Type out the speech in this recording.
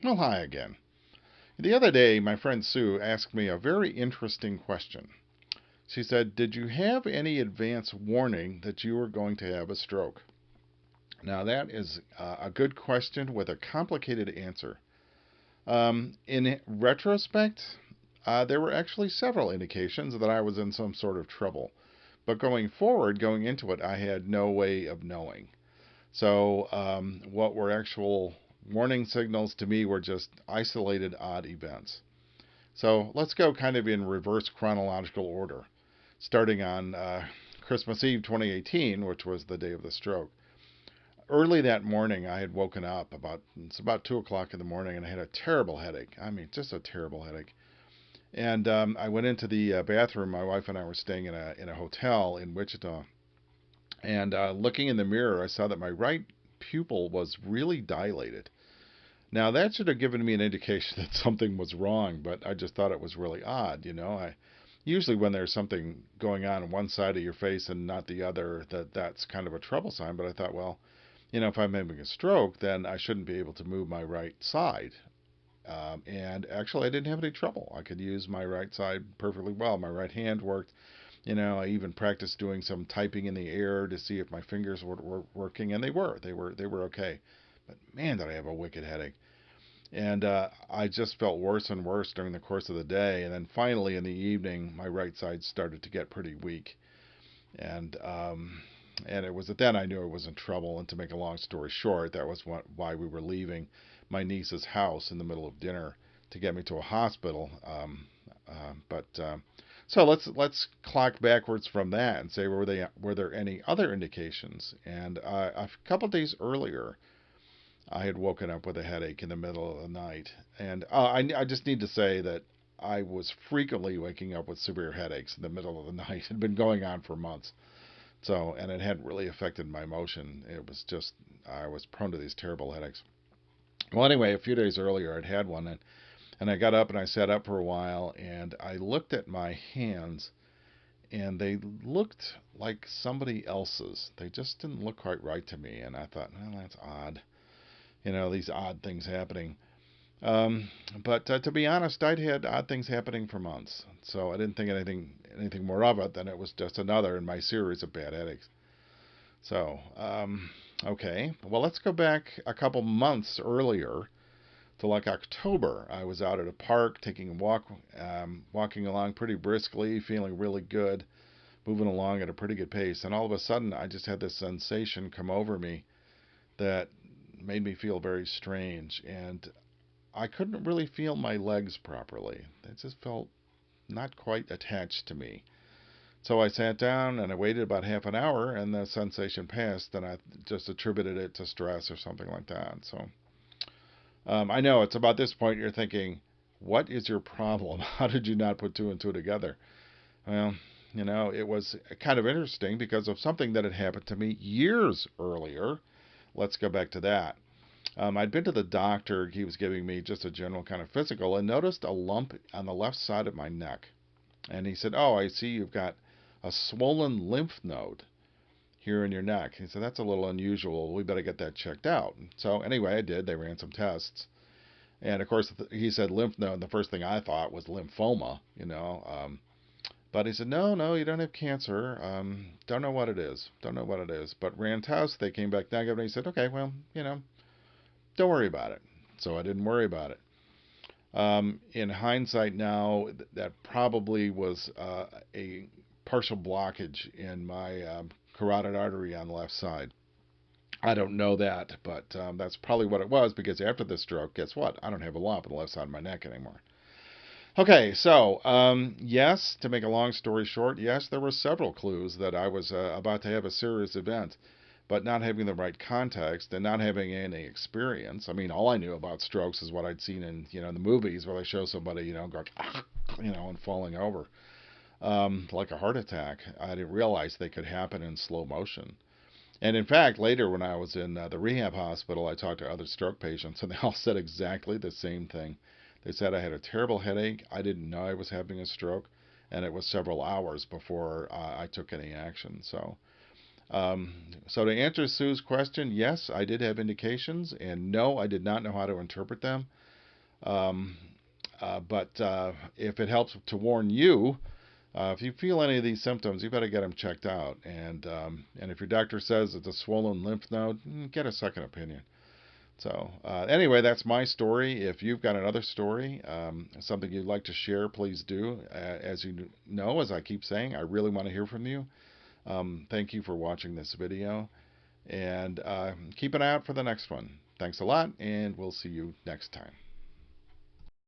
Well, hi again. The other day, my friend Sue asked me a very interesting question. She said, "Did you have any advance warning that you were going to have a stroke?" Now, that is a good question with a complicated answer. In retrospect, there were actually several indications that I was in some sort of trouble. But going into it, I had no way of knowing. So, what were actual warning signals to me were just isolated odd events. So let's go kind of in reverse chronological order, starting on Christmas Eve 2018, which was the day of the stroke. Early that morning, I had woken up it's about 2 o'clock in the morning, and I had a terrible headache. I mean, just a terrible headache. And I went into the bathroom. My wife and I were staying in a hotel in Wichita, and looking in the mirror, I saw that my right pupil was really dilated. Now that should have given me an indication that something was wrong, but I just thought it was really odd. I usually when there's something going on one side of your face and not the other, that's kind of a trouble sign. But I thought, well, if I'm having a stroke, then I shouldn't be able to move my right side. And actually, I didn't have any trouble. I could use my right side perfectly well. My right hand worked. I even practiced doing some typing in the air to see if my fingers were working, and they were. They were okay. But man, did I have a wicked headache. And I just felt worse and worse during the course of the day. And then finally in the evening, my right side started to get pretty weak. And it was then I knew I was in trouble. And to make a long story short, that was why we were leaving my niece's house in the middle of dinner to get me to a hospital. But so let's clock backwards from that and say were there any other indications? And a couple of days earlier, I had woken up with a headache in the middle of the night. And I just need to say that I was frequently waking up with severe headaches in the middle of the night. It had been going on for months. So, and it hadn't really affected my motion. It was just, I was prone to these terrible headaches. Well, anyway, a few days earlier, I'd had one, and I got up and I sat up for a while, and I looked at my hands, and they looked like somebody else's. They just didn't look quite right to me. And I thought, well, that's odd. These odd things happening. Um, but to be honest, I'd had odd things happening for months, so I didn't think anything more of it than it was just another in my series of bad headaches. So, okay, well, let's go back a couple months earlier to like October. I was out at a park taking a walk, walking along pretty briskly, feeling really good, moving along at a pretty good pace, and all of a sudden, I just had this sensation come over me that made me feel very strange, and I couldn't really feel my legs properly. They just felt not quite attached to me. So I sat down and I waited about half an hour, and the sensation passed, and I just attributed it to stress or something like that. So I know it's about this point you're thinking, what is your problem? How did you not put two and two together? Well, it was kind of interesting because of something that had happened to me years earlier. Let's go back to that. I'd been to the doctor. He was giving me just a general kind of physical and noticed a lump on the left side of my neck. And he said, "Oh, I see you've got a swollen lymph node here in your neck." He said, "That's a little unusual. We better get that checked out." So, anyway, I did. They ran some tests. And, of course, he said lymph node. And the first thing I thought was lymphoma. But he said, "No, no, you don't have cancer. Don't know what it is. Don't know what it is." But ran tests. They came back negative. And he said, "Okay, well, don't worry about it." So I didn't worry about it. In hindsight now, that probably was a partial blockage in my carotid artery on the left side. I don't know that, but that's probably what it was because after the stroke, guess what? I don't have a lump on the left side of my neck anymore. Okay, so yes, to make a long story short, yes, there were several clues that I was about to have a serious event, but not having the right context and not having any experience. I mean, all I knew about strokes is what I'd seen in the movies where they show somebody going and falling over like a heart attack. I didn't realize they could happen in slow motion. And in fact, later when I was in the rehab hospital, I talked to other stroke patients, and they all said exactly the same thing. They said I had a terrible headache. I didn't know I was having a stroke, and it was several hours before I took any action. Um, so to answer Sue's question, yes, I did have indications, and no, I did not know how to interpret them. Um, but if it helps to warn you, if you feel any of these symptoms, you better get them checked out. And if your doctor says it's a swollen lymph node, get a second opinion. So anyway, that's my story. If you've got another story, something you'd like to share, please do. As you know, as I keep saying, I really want to hear from you. Thank you for watching this video, and keep an eye out for the next one. Thanks a lot, and we'll see you next time.